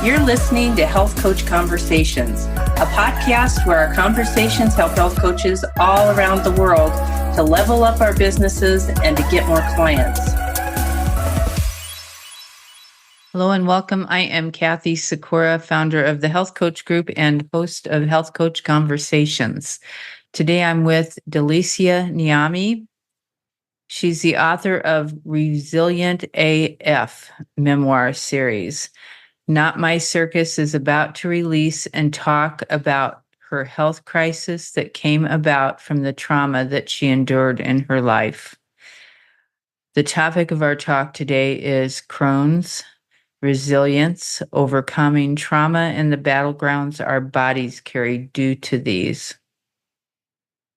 You're listening to Health Coach Conversations, a podcast where our conversations help health coaches all around the world to level up our businesses and to get more clients. Hello and welcome. I am Kathy Sikora, founder of the Health Coach Group and host of Health Coach Conversations. Today I'm with Delicia Niami. She's the author of Resilient AF memoir series. Not My Circus is about to release and talk about her health crisis that came about from the trauma that she endured in her life. The topic of our talk today is Crohn's, resilience, overcoming trauma, and the battlegrounds our bodies carry due to these.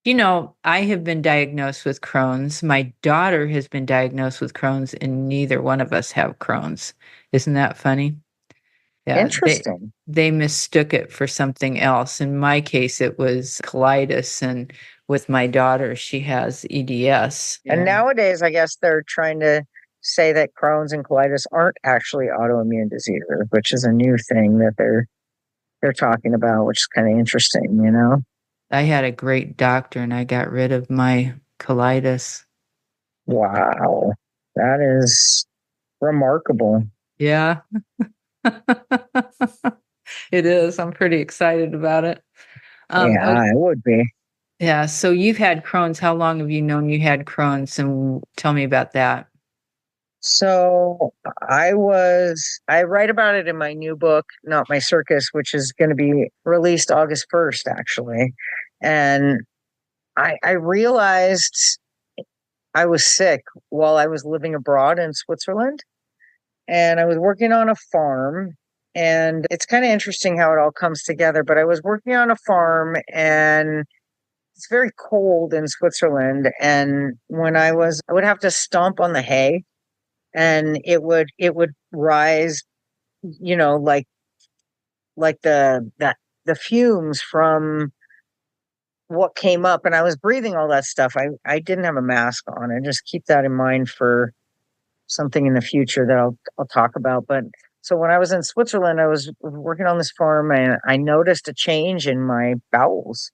You know, I have been diagnosed with Crohn's. My daughter has been diagnosed with Crohn's, and neither one of us have Crohn's. Isn't that funny? Yeah, interesting. They mistook it for something else. In my case, it was colitis, and with my daughter, she has EDS. And nowadays, I guess they're trying to say that Crohn's and colitis aren't actually autoimmune diseases, which is a new thing that they're talking about, which is kind of interesting, you know? I had a great doctor, and I got rid of my colitis. Wow, that is remarkable. Yeah. It is. I'm pretty excited about it. Yeah, it would be. Yeah. So you've had Crohn's. How long have you known you had Crohn's? And tell me about that. So I write about it in my new book, Not My Circus, which is going to be released August 1st, actually. And I realized I was sick while I was living abroad in Switzerland. And I was working on a farm, and it's kind of interesting how it all comes together. But I was working on a farm, and it's very cold in Switzerland. And when I would have to stomp on the hay, and it would rise, you know, like the fumes from what came up, and I was breathing all that stuff. I didn't have a mask on, and just keep that in mind for something in the future that I'll talk about. But so when I was in Switzerland, I was working on this farm, and I noticed a change in my bowels.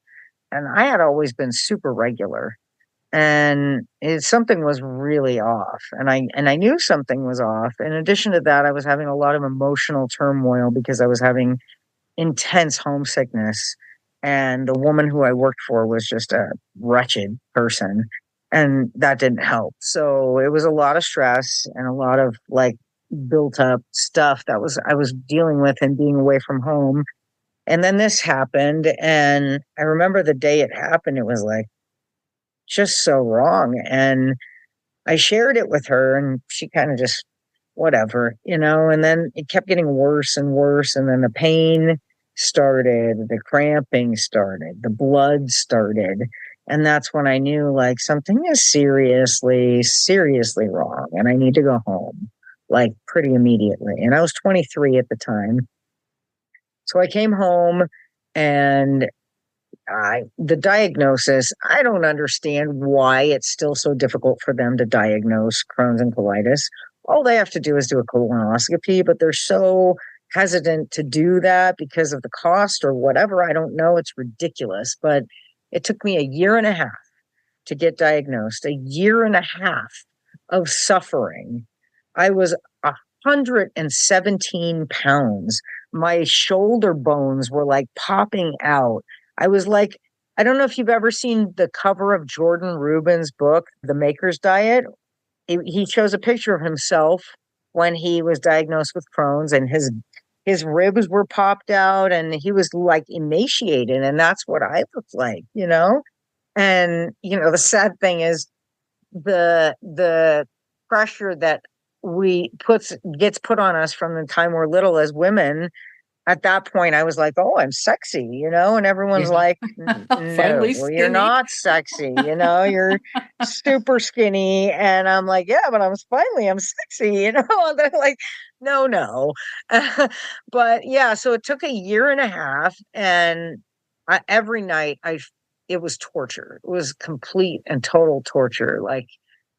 And I had always been super regular, and something was really off. And I knew something was off. In addition to that, I was having a lot of emotional turmoil because I was having intense homesickness. And the woman who I worked for was just a wretched person. And that didn't help. So it was a lot of stress and a lot of like built up stuff that I was dealing with and being away from home. And then this happened. And I remember the day it happened, it was like just so wrong. And I shared it with her, and she kind of just whatever, you know, and then it kept getting worse and worse. And then the pain started, the cramping started, the blood started. And that's when I knew like something is seriously, seriously wrong. And I need to go home like pretty immediately. And I was 23 at the time. So I came home, and the diagnosis, I don't understand why it's still so difficult for them to diagnose Crohn's and colitis. All they have to do is do a colonoscopy, but they're so hesitant to do that because of the cost or whatever. I don't know. It's ridiculous. But it took me a year and a half to get diagnosed, a year and a half of suffering. I was 117 pounds. My shoulder bones were like popping out. I was like, I don't know if you've ever seen the cover of Jordan Rubin's book, The Maker's Diet. He shows a picture of himself when he was diagnosed with Crohn's, and his ribs were popped out, and he was like emaciated. And that's what I looked like, you know? And, you know, the sad thing is the pressure that gets put on us from the time we're little as women. At that point, I was like, oh, I'm sexy, you know? And everyone's like, no, you're not sexy, you know? You're super skinny. And I'm like, yeah, but I'm sexy, you know? And they're like, no. But yeah, so it took a year and a half. And every night it was torture. It was complete and total torture. Like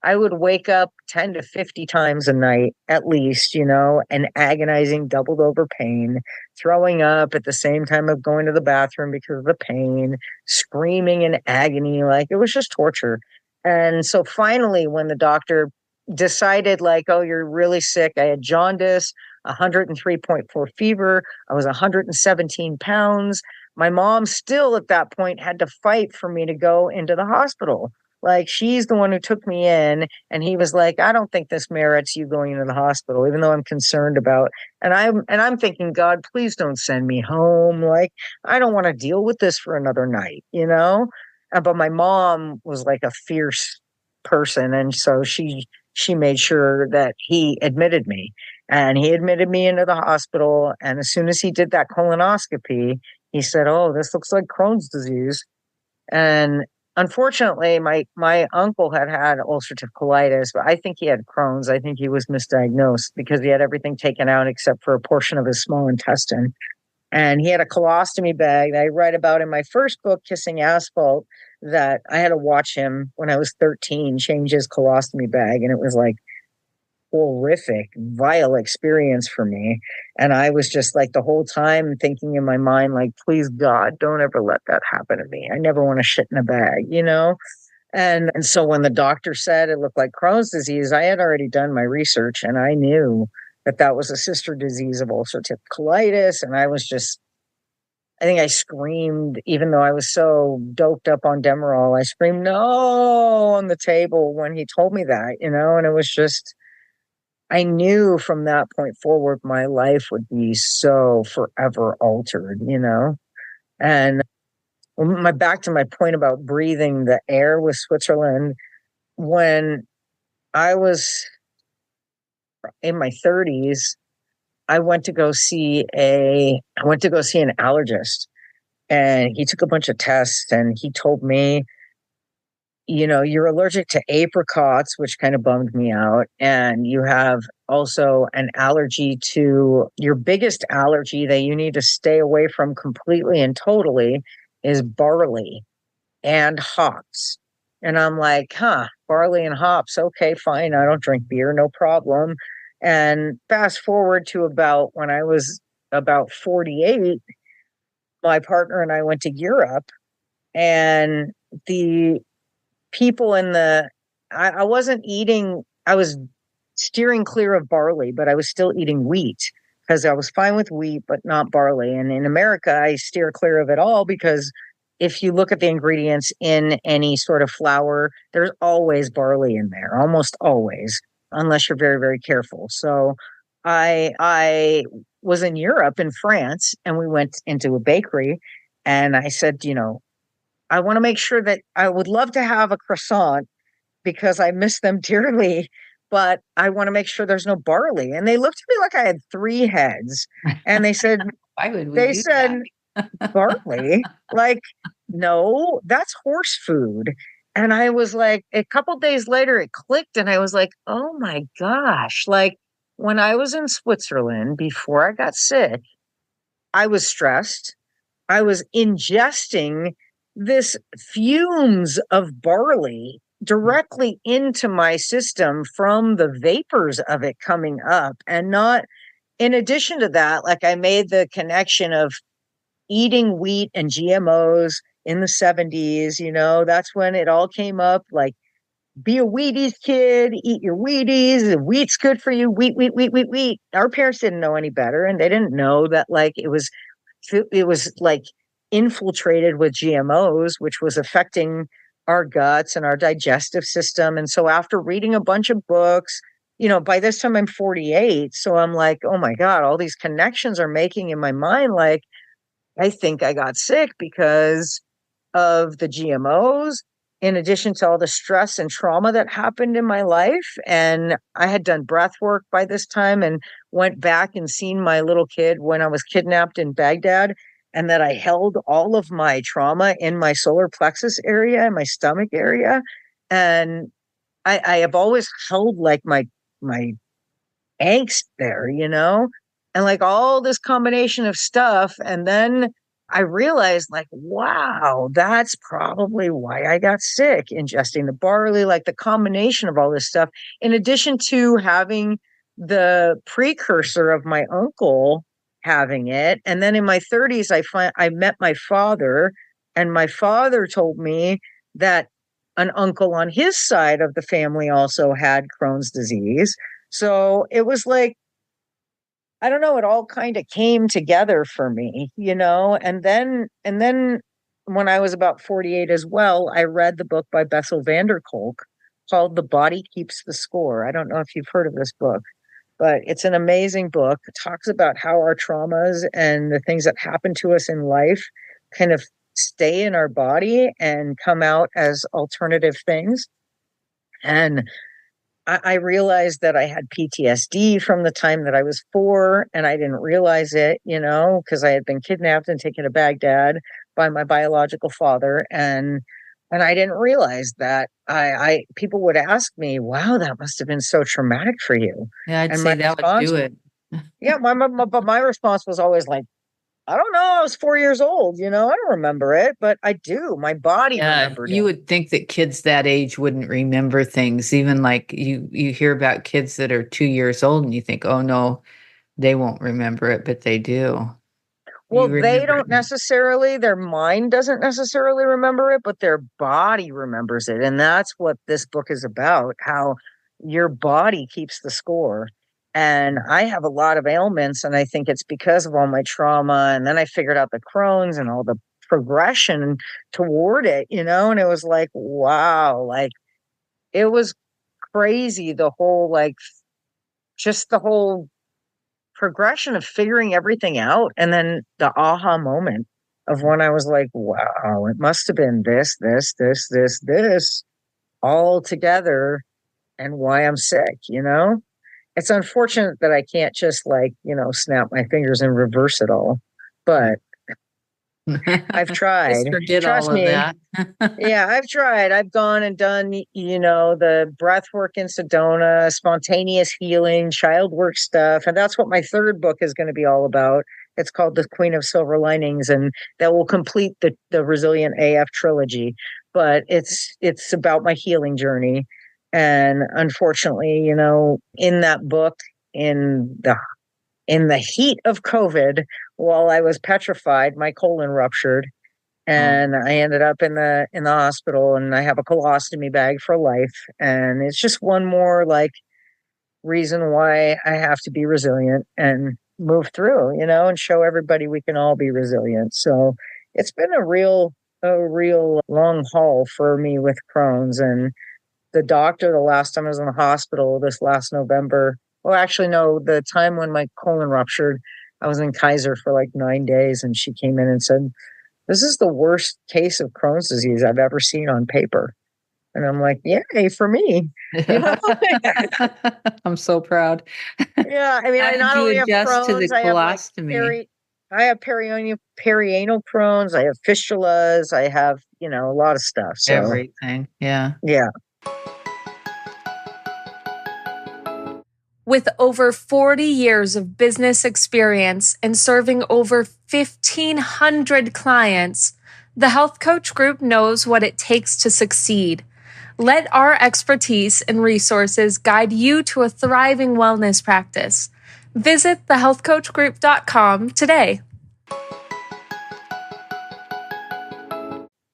I would wake up 10 to 50 times a night, at least, and agonizing, doubled over pain, throwing up at the same time of going to the bathroom because of the pain, screaming in agony. Like it was just torture. And so finally, when the doctor decided, like, oh, you're really sick, I had jaundice, 103.4 fever, I was 117 pounds. My mom still at that point had to fight for me to go into the hospital. Like she's the one who took me in, and he was like, I don't think this merits you going into the hospital, even though I'm concerned about. And I'm thinking, God, please don't send me home. Like I don't want to deal with this for another night. But my mom was like a fierce person, and so she made sure that he admitted me, and he admitted me into the hospital. And as soon as he did that colonoscopy, he said, "Oh, this looks like Crohn's disease." And unfortunately, my uncle had ulcerative colitis, but I think he had Crohn's. I think he was misdiagnosed because he had everything taken out except for a portion of his small intestine. And he had a colostomy bag that I write about in my first book, Kissing Asphalt, that I had to watch him when I was 13 change his colostomy bag. And it was like horrific, vile experience for me. And I was just like the whole time thinking in my mind, like, please God, don't ever let that happen to me. I never want to shit in a bag. And so when the doctor said it looked like Crohn's disease, I had already done my research and I knew that that was a sister disease of ulcerative colitis. And I think I screamed, even though I was so doped up on Demerol, I screamed no on the table when he told me that. And it was just, I knew from that point forward, my life would be so forever altered. And back to my point about breathing the air with Switzerland, when I was in my 30s, I went to go see an allergist, and he took a bunch of tests and he told me, you're allergic to apricots, which kind of bummed me out. And you have also an allergy to your biggest allergy that you need to stay away from completely and totally is barley and hops. And I'm like, barley and hops. Okay, fine. I don't drink beer, no problem. And fast forward to about when I was about 48, my partner and I went to Europe, and the people I wasn't eating, I was steering clear of barley, but I was still eating wheat because I was fine with wheat, but not barley. And in America, I steer clear of it all because if you look at the ingredients in any sort of flour, there's always barley in there, almost always, unless you're very, very careful. So I was in Europe, in France, and we went into a bakery, and I said, I want to make sure that I would love to have a croissant because I miss them dearly, but I want to make sure there's no barley. And they looked at me like I had three heads. And they said, Why would we they do said, that? barley? Like, no, that's horse food. And I was like, a couple days later, it clicked. And I was like, oh my gosh. Like when I was in Switzerland before I got sick, I was stressed. I was ingesting this fumes of barley directly into my system from the vapors of it coming up. And not in addition to that, like I made the connection of eating wheat and GMOs in the 70s, that's when it all came up. Like, be a Wheaties kid, eat your Wheaties. Wheat's good for you. Wheat, wheat, wheat, wheat, wheat. Our parents didn't know any better, and they didn't know that like it was like infiltrated with GMOs, which was affecting our guts and our digestive system. And so after reading a bunch of books, by this time I'm 48. So I'm like, oh my God, all these connections are making in my mind. Like, I think I got sick because of the GMOs, in addition to all the stress and trauma that happened in my life. And I had done breath work by this time and went back and seen my little kid when I was kidnapped in Baghdad, and that I held all of my trauma in my solar plexus area, my stomach area. And I have always held like my angst there, and like all this combination of stuff. And then I realized like, wow, that's probably why I got sick, ingesting the barley, like the combination of all this stuff, in addition to having the precursor of my uncle having it. And then in my 30s, I met my father, and my father told me that an uncle on his side of the family also had Crohn's disease. So it was like, I don't know, it all kind of came together for me, and then when I was about 48 as well, I read the book by Bessel van der Kolk called The Body Keeps the Score. I don't know if you've heard of this book, but it's an amazing book. It talks about how our traumas and the things that happen to us in life kind of stay in our body and come out as alternative things. And I realized that I had PTSD from the time that I was 4, and I didn't realize it, because I had been kidnapped and taken to Baghdad by my biological father, and I didn't realize that. I people would ask me, "Wow, that must have been so traumatic for you." Yeah, I'd And say my that would response, do it. yeah, but my response was always like, "I don't know. I was 4 years old. I don't remember it, but I do. My body Yeah, remembered you it." would think that kids that age wouldn't remember things. Even like you hear about kids that are 2 years old and you think, oh no, they won't remember it, but they do. Well, You they remember don't it. necessarily, their mind doesn't necessarily remember it, but their body remembers it. And that's what this book is about, how your body keeps the score. And I have a lot of ailments, and I think it's because of all my trauma. And then I figured out the Crohn's and all the progression toward it, and it was like, wow, like it was crazy. Just the whole progression of figuring everything out, and then the aha moment of when I was like, wow, it must have been this all together, and why I'm sick. It's unfortunate that I can't just like, snap my fingers and reverse it all, but I've Just tried. forget all Trust of me. that. Yeah, I've tried. I've gone and done, the breath work in Sedona, spontaneous healing, child work stuff. And that's what my third book is going to be all about. It's called The Queen of Silver Linings, and that will complete the Resilient AF trilogy. But it's about my healing journey. And unfortunately, in that book, in the heat of COVID, while I was petrified, my colon ruptured, Oh, and I ended up in the hospital, and I have a colostomy bag for life. And it's just one more like reason why I have to be resilient and move through, and show everybody we can all be resilient. So it's been a real long haul for me with Crohn's. And the doctor, the last time I was in the hospital this last November, well, actually, no, the time when my colon ruptured, I was in Kaiser for like 9 days, and she came in and said, "This is the worst case of Crohn's disease I've ever seen on paper." And I'm like, yay for me. You know? I'm so proud. Yeah. I mean, How I did not you only have adjust to the Crohn's, I have like colostomy? I have perianal Crohn's, I have fistulas, I have, a lot of stuff. So Everything. Yeah. yeah. With over 40 years of business experience and serving over 1,500 clients, the Health Coach Group knows what it takes to succeed. Let our expertise and resources guide you to a thriving wellness practice. Visit thehealthcoachgroup.com today.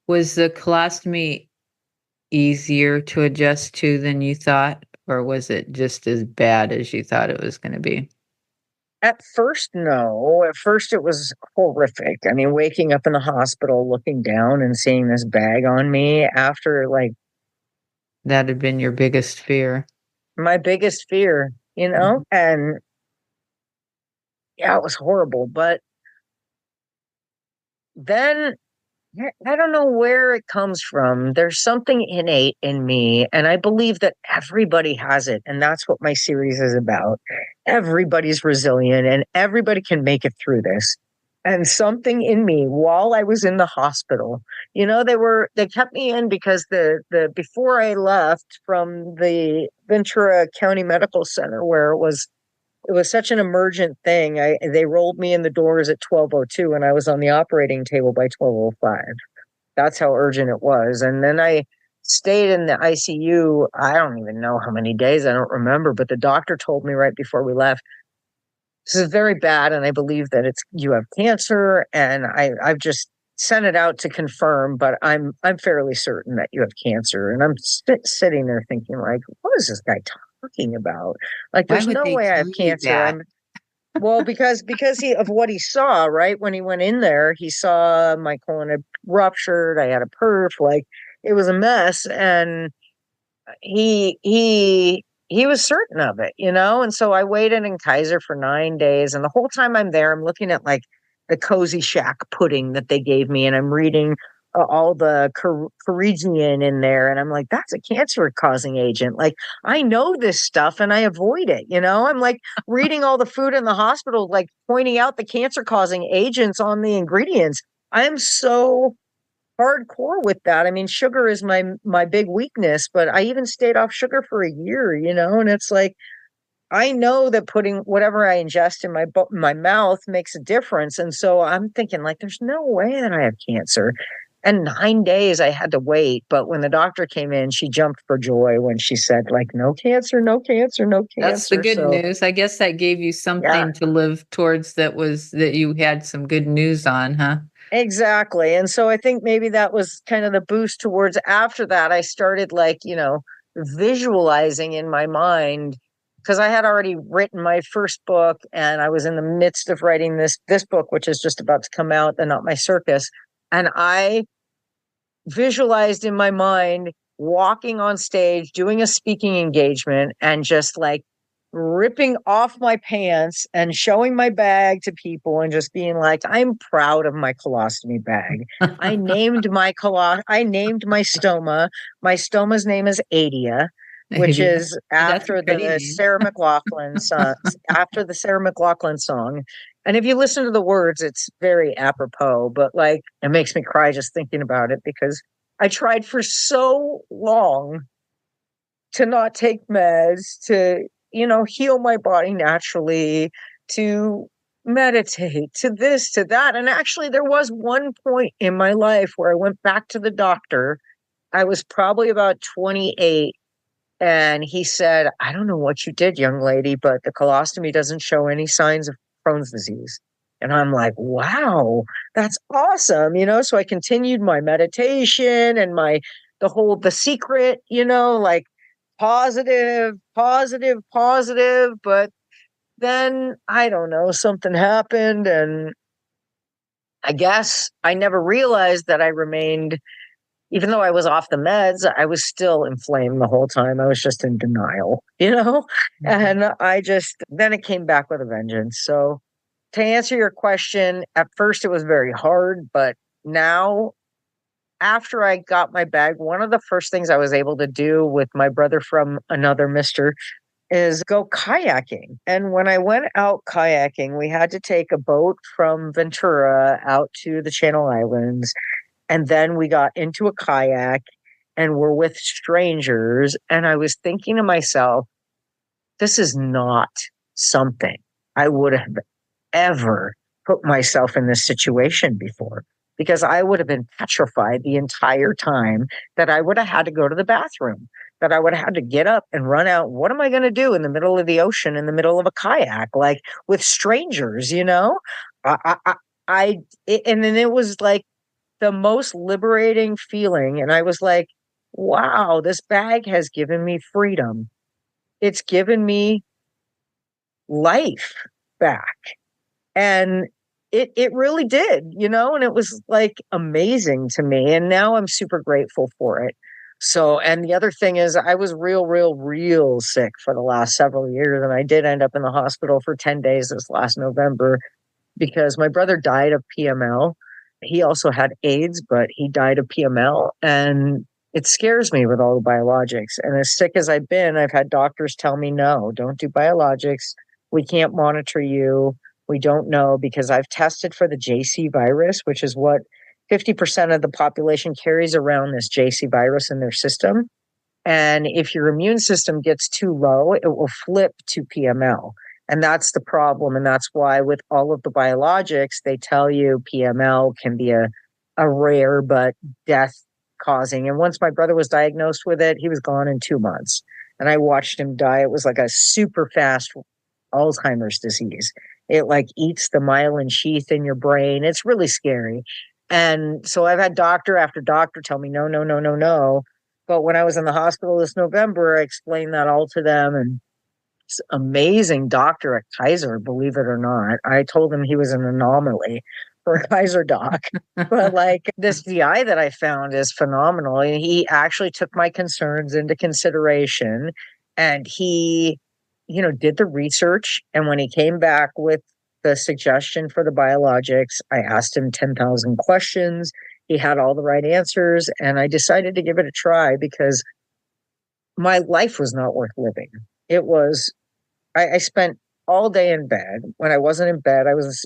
Was the colostomy easier to adjust to than you thought, or was it just as bad as you thought it was going to be? At first, no. At first, it was horrific. I mean, waking up in the hospital, looking down and seeing this bag on me after like That had been your biggest fear. my biggest fear, Mhm. and yeah, it was horrible. But then I don't know where it comes from. There's something innate in me, and I believe that everybody has it. And that's what my series is about. Everybody's resilient, and everybody can make it through this. And something in me while I was in the hospital, they kept me in because the before I left from the Ventura County Medical Center where it was it was such an emergent thing. They rolled me in the doors at 12:02 and I was on the operating table by 12:05. That's how urgent it was. And then I stayed in the ICU. I don't even know how many days. I don't remember, but the doctor told me right before we left, this is very bad. And I believe that you have cancer. And I've just sent it out to confirm, but I'm fairly certain that you have cancer. And I'm sitting there thinking, like, what is this guy talking about? Like, Why there's would no they way I tell have you cancer. that? Well, because of what he saw, right? When he went in there, he saw my colon had ruptured. I had a perf, like it was a mess, and he was certain of it, you know. And so I waited in Kaiser for 9 days, and the whole time I'm there, I'm looking at like the Cozy Shack pudding that they gave me, and I'm reading all the carrageenan in there, and I'm like, that's a cancer causing agent. Like I know this stuff, and I avoid it. You know, I'm like reading all the food in the hospital, like pointing out the cancer causing agents on the ingredients. I'm so hardcore with that. I mean, sugar is my big weakness, but I even stayed off sugar for a year, you know, and it's like I know that putting whatever I ingest in my mouth makes a difference. And so I'm thinking like there's no way that I have cancer. And 9 days I had to wait, but when the doctor came in, she jumped for joy when she said like no cancer, no cancer, no That's the cancer. good So news. I guess that gave you yeah, something to live towards that you had some good news on, huh? exactly. And so I think maybe that was kind of the boost towards after that. I started like, you know, visualizing in my mind because I had already written my first book and I was in the midst of writing this book, which is just about to come out, and Not My Circus. And I visualized in my mind walking on stage, doing a speaking engagement, and just like ripping off my pants and showing my bag to people and just being like, I'm proud of my colostomy bag. I named my stoma. My stoma's name is Adia, which Yeah. is That's a after pretty the name. Sarah McLachlan song, after the Sarah McLachlan song. And if you listen to the words, it's very apropos, but like it makes me cry just thinking about it because I tried for so long to not take meds, to, you know, heal my body naturally, to meditate, to this, to that. And actually, there was one point in my life where I went back to the doctor. I was probably about 28. And he said, I don't know what you did, young lady, but the colostomy doesn't show any signs of Crohn's disease. And I'm like, wow, that's awesome. You know, so I continued my meditation and the secret, you know, like positive, positive, positive. But then I don't know, something happened. And I guess I never realized that I remained, even though I was off the meds, I was still inflamed the whole time. I was just in denial, you know? Mhm. And then it came back with a vengeance. So to answer your question, at first it was very hard, but now after I got my bag, one of the first things I was able to do with my brother from another mister is go kayaking. And when I went out kayaking, we had to take a boat from Ventura out to the Channel Islands. And then we got into a kayak and we're with strangers. And I was thinking to myself, this is not something I would have ever put myself in this situation before, because I would have been petrified the entire time that I would have had to go to the bathroom, that I would have had to get up and run out. What am I going to do in the middle of the ocean, in the middle of a kayak, like with strangers, you know? And then it was like the most liberating feeling. And I was like, wow, this bag has given me freedom. It's given me life back. And it really did, you know, and it was like amazing to me. And now I'm super grateful for it. So, and the other thing is I was real sick for the last several years. And I did end up in the hospital for 10 days this last November because my brother died of PML. He also had AIDS, but he died of PML. And it scares me with all the biologics. And as sick as I've been, I've had doctors tell me, no, don't do biologics. We can't monitor you. We don't know, because I've tested for the JC virus, which is what 50% of the population carries around, this JC virus in their system. And if your immune system gets too low, it will flip to PML. And that's the problem. And that's why with all of the biologics, they tell you PML can be a rare but death causing. And once my brother was diagnosed with it, he was gone in 2 months. And I watched him die. It was like a super fast Alzheimer's disease. It like eats the myelin sheath in your brain. It's really scary. And so I've had doctor after doctor tell me, no, no, no, no, no. But when I was in the hospital this November, I explained that all to them. And this amazing doctor at Kaiser, believe it or not, I told him he was an anomaly for a Kaiser doc. But like this GI that I found is phenomenal. And he actually took my concerns into consideration, and he, did the research. And when he came back with the suggestion for the biologics, I asked him 10,000 questions. He had all the right answers, and I decided to give it a try because my life was not worth living. It was, I spent all day in bed. When I wasn't in bed, I was,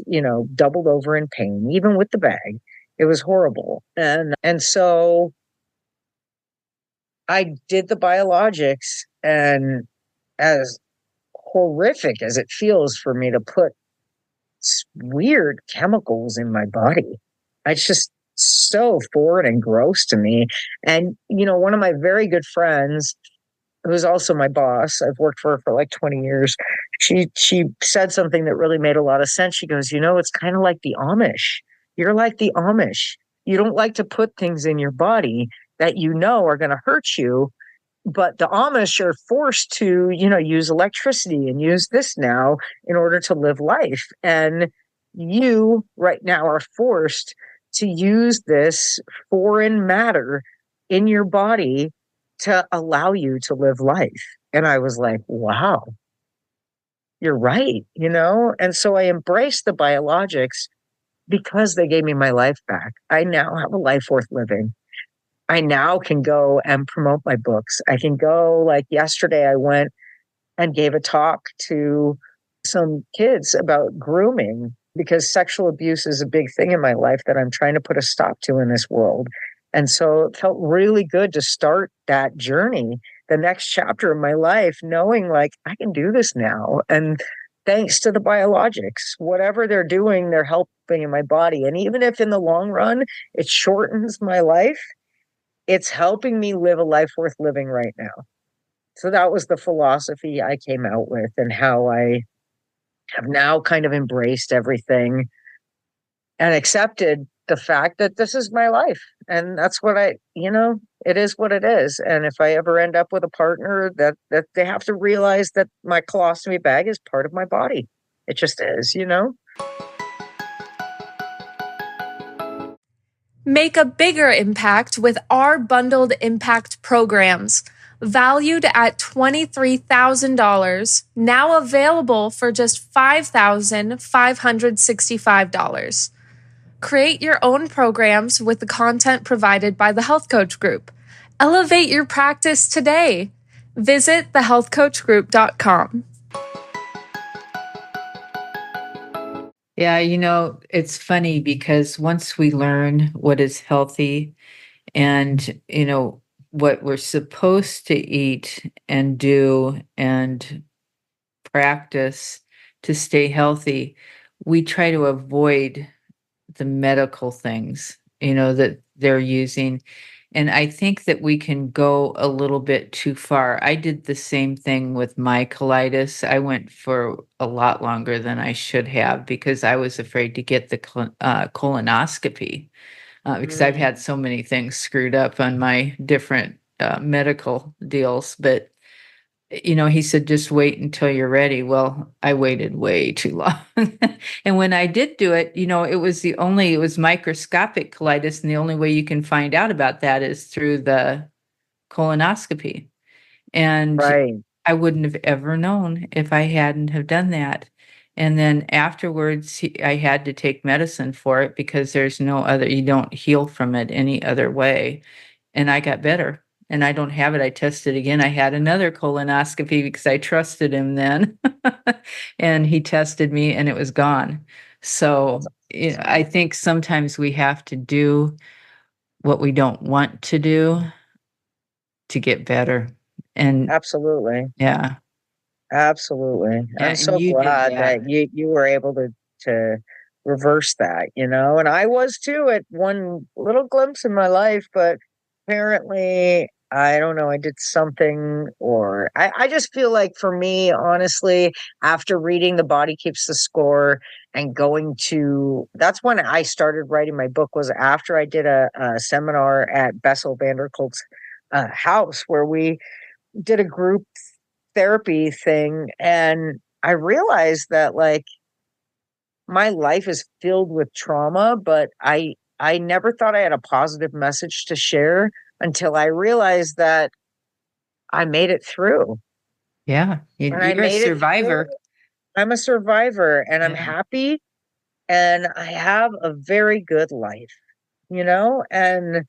doubled over in pain, even with the bag. It was horrible. And so I did the biologics, and as horrific as it feels for me to put weird chemicals in my body, it's just so foreign and gross to me. And, one of my very good friends, who's also my boss, I've worked for her for like 20 years. She said something that really made a lot of sense. She goes, it's kind of like the Amish. You're like the Amish. You don't like to put things in your body that are going to hurt you. But the Amish are forced to, use electricity and use this now in order to live life. And you right now are forced to use this foreign matter in your body to allow you to live life. And I was like, wow, you're right, And so I embraced the biologics because they gave me my life back. I now have a life worth living. I now can go and promote my books. I can go, like yesterday, I went and gave a talk to some kids about grooming, because sexual abuse is a big thing in my life that I'm trying to put a stop to in this world. And so it felt really good to start that journey, the next chapter of my life, knowing like I can do this now. And thanks to the biologics, whatever they're doing, they're helping in my body. And even if in the long run, it shortens my life, it's helping me live a life worth living right now. So that was the philosophy I came out with, and how I have now kind of embraced everything and accepted the fact that this is my life. And that's what it is what it is. And if I ever end up with a partner, that they have to realize that my colostomy bag is part of my body. It just is, Make a bigger impact with our bundled impact programs. Valued at $23,000, now available for just $5,565. Create your own programs with the content provided by the Health Coach Group. Elevate your practice today. Visit thehealthcoachgroup.com. Yeah, it's funny because once we learn what is healthy and, what we're supposed to eat and do and practice to stay healthy, we try to avoid the medical things, that they're using. And I think that we can go a little bit too far. I did the same thing with my colitis. I went for a lot longer than I should have because I was afraid to get the colonoscopy, because I've had so many things screwed up on my different medical deals. But he said, just wait until you're ready. Well, I waited way too long. And when I did do it, it was microscopic colitis. And the only way you can find out about that is through the colonoscopy. And right. I wouldn't have ever known if I hadn't have done that. And then afterwards, I had to take medicine for it because there's no other, you don't heal from it any other way. And I got better. And I don't have it. I tested again. I had another colonoscopy because I trusted him then. And he tested me and it was gone. So I think sometimes we have to do what we don't want to do to get better. And absolutely. Yeah. Absolutely. Yeah, I'm and so you did glad that. that you were able to reverse that, and I was too at one little glimpse in my life, but apparently I don't know, I did something, or I just feel like for me, honestly, after reading The Body Keeps the Score and going to that's when I started writing my book, was after I did a seminar at Bessel van der Kolk's house, where we did a group therapy thing, and I realized that, like, my life is filled with trauma, but I never thought I had a positive message to share until I realized that I made it through. Yeah, And I you're a made it through. survivor. I'm a survivor, and I'm Yeah. happy, and I have a very good life, you know? And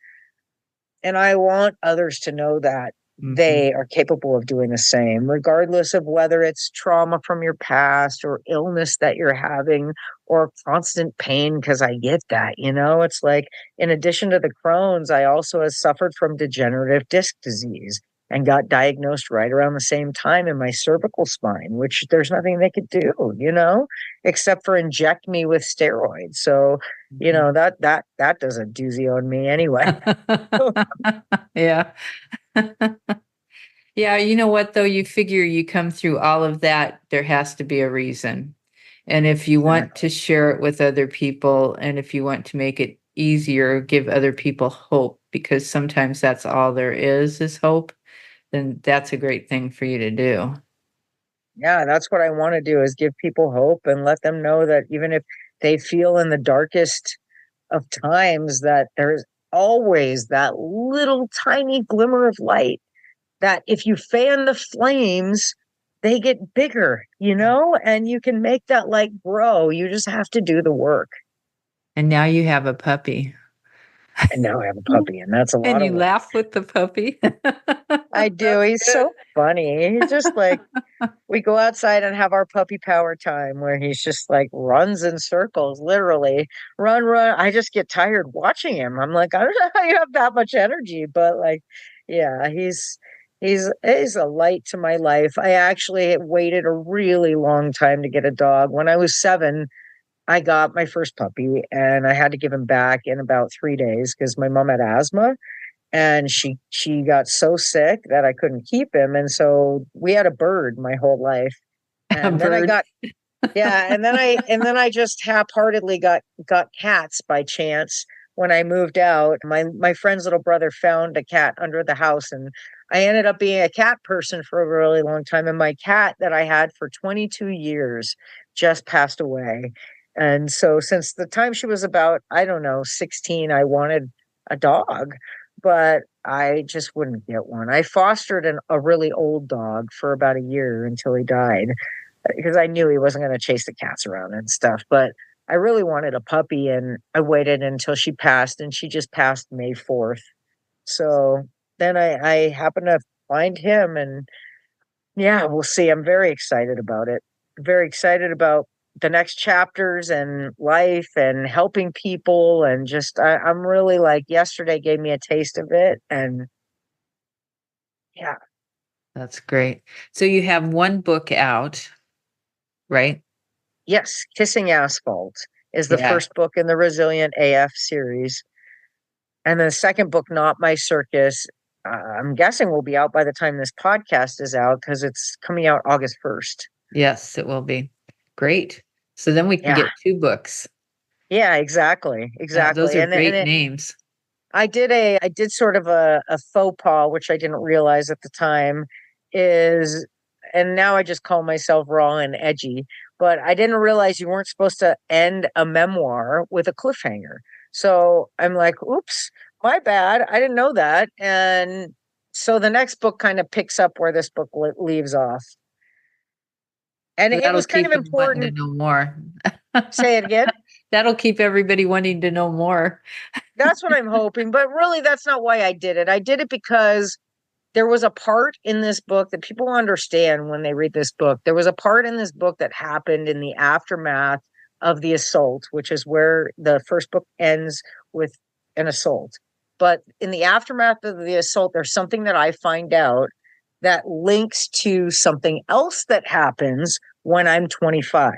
I want others to know that Mhm. they are capable of doing the same, regardless of whether it's trauma from your past or illness that you're having or constant pain. Because I get that, it's like, in addition to the Crohn's, I also have suffered from degenerative disc disease and got diagnosed right around the same time in my cervical spine, which there's nothing they could do, except for inject me with steroids. So, Mhm. that does a doozy on me anyway. Yeah. Yeah, you know what though? You figure you come through all of that, there has to be a reason. And if you want to share it with other people, and if you want to make it easier, give other people hope, because sometimes that's all there is hope, then that's a great thing for you to do. Yeah, that's what I want to do, is give people hope and let them know that even if they feel in the darkest of times, that there's always that little tiny glimmer of light, that if you fan the flames, they get bigger, and you can make that light grow. You just have to do the work. And now you have a puppy. And now I have a puppy, and that's a And lot of you work. laugh with the puppy. I do. That's He's good. so funny. He's just like, we go outside and have our puppy power time, where he's just like runs in circles, literally run, run. I just get tired watching him. I'm like, I don't know how you have that much energy, but like, yeah, he's a light to my life. I actually waited a really long time to get a dog. When I was 7, I got my first puppy, and I had to give him back in about 3 days because my mom had asthma, and she got so sick that I couldn't keep him, and so we had a bird my whole life. A And then I bird. got yeah, and then I just half-heartedly got cats by chance when I moved out. My friend's little brother found a cat under the house, and I ended up being a cat person for a really long time, and my cat that I had for 22 years just passed away. And so since the time she was about, I don't know, 16, I wanted a dog, but I just wouldn't get one. I fostered a really old dog for about a year until he died, because I knew he wasn't going to chase the cats around and stuff. But I really wanted a puppy, and I waited until she passed, and she just passed May 4th. So then I happened to find him, and yeah, we'll see. I'm very excited about it. Very excited about the next chapters and life and helping people. And just, I'm really like, yesterday gave me a taste of it. And yeah, That's great. So you have one book out, right? yes, Kissing Asphalt is the Yeah. first book in the Resilient AF series. And the second book, Not My Circus, I'm guessing will be out by the time this podcast is out, because it's coming out August 1st. Yes, it will be. Great. So then we can Yeah. get 2 books. Yeah, exactly. Yeah, those Exactly. are And great it, names. I did sort of a faux pas, which I didn't realize at the time, is, and now I just call myself raw and edgy, but I didn't realize you weren't supposed to end a memoir with a cliffhanger. So I'm like, oops, my bad. I didn't know that. And so the next book kind of picks up where this book leaves off. And So it that'll was kind keep of them wanting to important. know more. Say it again. That'll keep everybody wanting to know more. That's what I'm hoping. But really, that's not why I did it. I did it because there was a part in this book that people understand when they read this book. There was a part in this book that happened in the aftermath of the assault, which is where the first book ends, with an assault. But in the aftermath of the assault, there's something that I find out that links to something else that happens when I'm 25.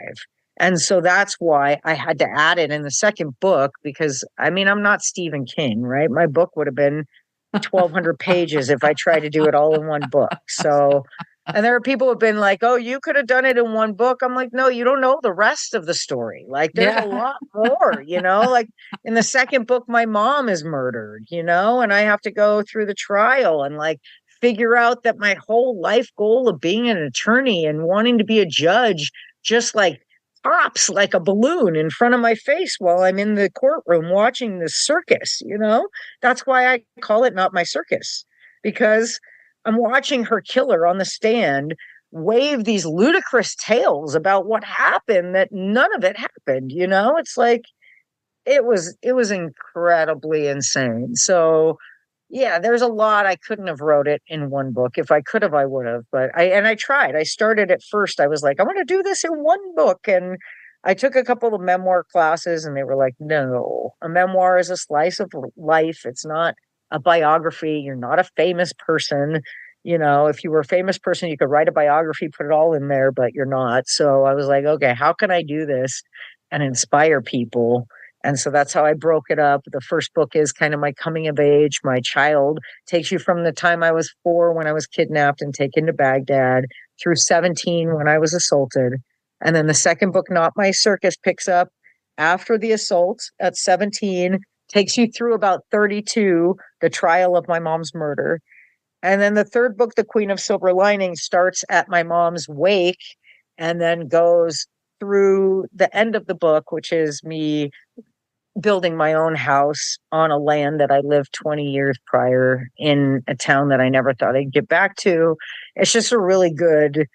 And so that's why I had to add it in the second book, because I mean, I'm not Stephen King, right? My book would have been 1,200 pages if I tried to do it all in one book. So, and there are people who have been like, oh, you could have done it in one book. I'm like, no, you don't know the rest of the story. Like, there's a lot more, like in the second book, my mom is murdered, and I have to go through the trial and like figure out that my whole life goal of being an attorney and wanting to be a judge just like pops like a balloon in front of my face while I'm in the courtroom watching this circus, That's why I call it Not My Circus, because I'm watching her killer on the stand wave these ludicrous tales about what happened that none of it happened, It's like it was incredibly insane. So yeah, there's a lot. I couldn't have wrote it in one book. If I could have, I would have. But I tried. I started at first. I was like, I want to do this in one book. And I took a couple of memoir classes and they were like, no, a memoir is a slice of life. It's not a biography. You're not a famous person. If you were a famous person, you could write a biography, put it all in there, but you're not. So I was like, okay, how can I do this and inspire people? And so that's how I broke it up. The first book is kind of my coming of age. My child takes you from the time I was 4 when I was kidnapped and taken to Baghdad through 17 when I was assaulted. And then the second book, Not My Circus, picks up after the assault at 17, takes you through about 32, the trial of my mom's murder. And then the third book, The Queen of Silver Linings, starts at my mom's wake and then goes through the end of the book, which is me building my own house on a land that I lived 20 years prior in a town that I never thought I'd get back to. It's just a really good,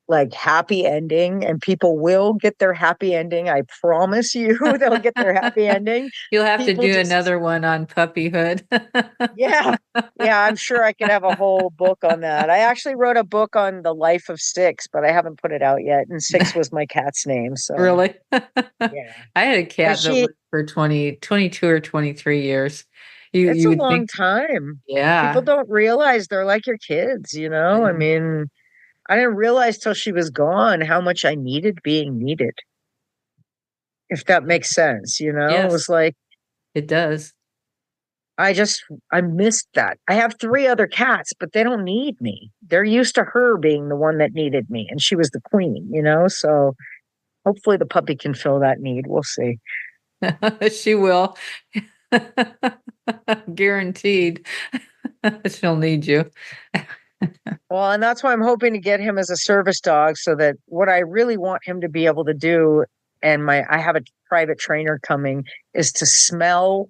like, happy ending, and people will get their happy ending. I promise you, they'll get their happy ending. You'll have People to do another one on puppyhood. Yeah. I'm sure I could have a whole book on that. I actually wrote a book on the life of Six, but I haven't put it out yet. And Six was my cat's name. So really? Yeah. I had a cat that lived for 22 or 23 years. It's You a would long think, time. yeah. People don't realize they're like your kids, I mean, I didn't realize till she was gone how much I needed being needed. If that makes sense, It was like, it does. I missed that. I have 3 other cats, but they don't need me. They're used to her being the one that needed me, and she was the queen, So hopefully the puppy can fill that need. We'll see. She will. Guaranteed. She'll need you. Well, and that's why I'm hoping to get him as a service dog, so that what I really want him to be able to do, and I have a private trainer coming, is to smell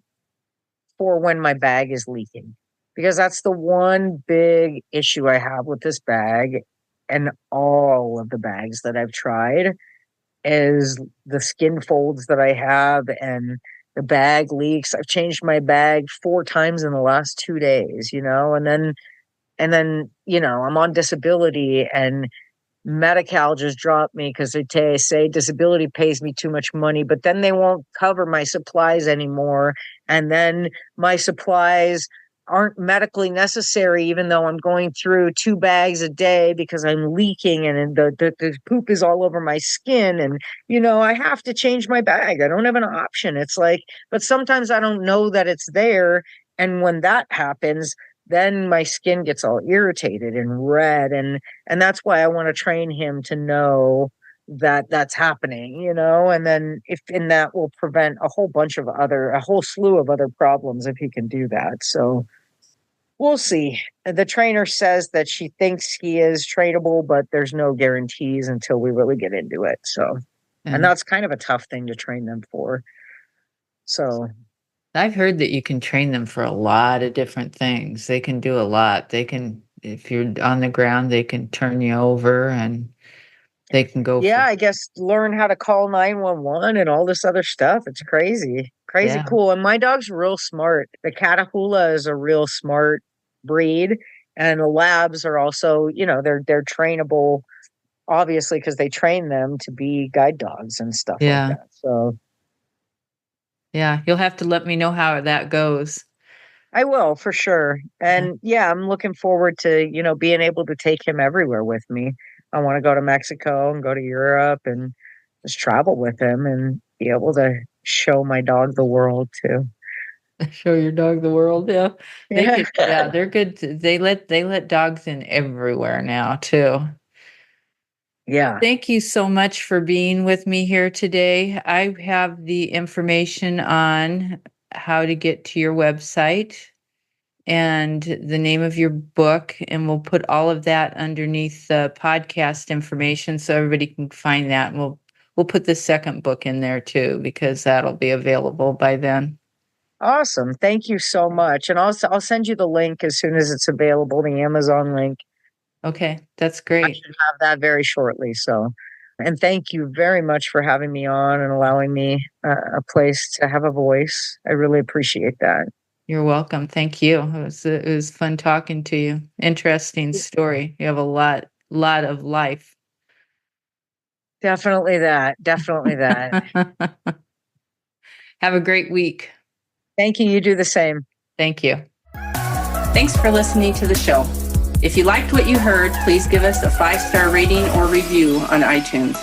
for when my bag is leaking, because that's the one big issue I have with this bag and all of the bags that I've tried is the skin folds that I have and the bag leaks. I've changed my bag 4 times in the last 2 days, and then I'm on disability, and Medi-Cal just dropped me because they say disability pays me too much money, but then they won't cover my supplies anymore. And then my supplies aren't medically necessary, even though I'm going through 2 bags a day because I'm leaking and the poop is all over my skin. And, I have to change my bag. I don't have an option. It's like, but sometimes I don't know that it's there. And when that happens, then my skin gets all irritated and red. And that's why I want to train him to know that that's happening, and then that will prevent a whole slew of other problems if he can do that. So we'll see. The trainer says that she thinks he is trainable, but there's no guarantees until we really get into it. So, and that's kind of a tough thing to train them for. So I've heard that you can train them for a lot of different things. They can do a lot. They can, if you're on the ground, they can turn you over and they can go. Yeah, I guess learn how to call 911 and all this other stuff. It's crazy cool. And my dog's real smart. The Catahoula is a real smart breed, and the Labs are also, they're trainable, obviously, because they train them to be guide dogs and stuff like that. So yeah, you'll have to let me know how that goes. I will for sure. And yeah, I'm looking forward to, being able to take him everywhere with me. I want to go to Mexico and go to Europe and just travel with him and be able to show my dog the world too. Show your dog the world. Yeah. Yeah. They're good. They let dogs in everywhere now too. Yeah. Thank you so much for being with me here today. I have the information on how to get to your website and the name of your book, and we'll put all of that underneath the podcast information so everybody can find that. And we'll put the second book in there too, because that'll be available by then. Awesome. Thank you so much. And I'll send you the link as soon as it's available, the Amazon link. Okay, that's I great. should have that very shortly. So, and thank you very much for having me on and allowing me a place to have a voice. I really appreciate that. You're welcome. Thank you. It was fun talking to you. Interesting story. You have a lot of life. Definitely that. Definitely that. Have a great week. Thank you. You do the same. Thank you. Thanks for listening to the show. If you liked what you heard, please give us a 5-star rating or review on iTunes.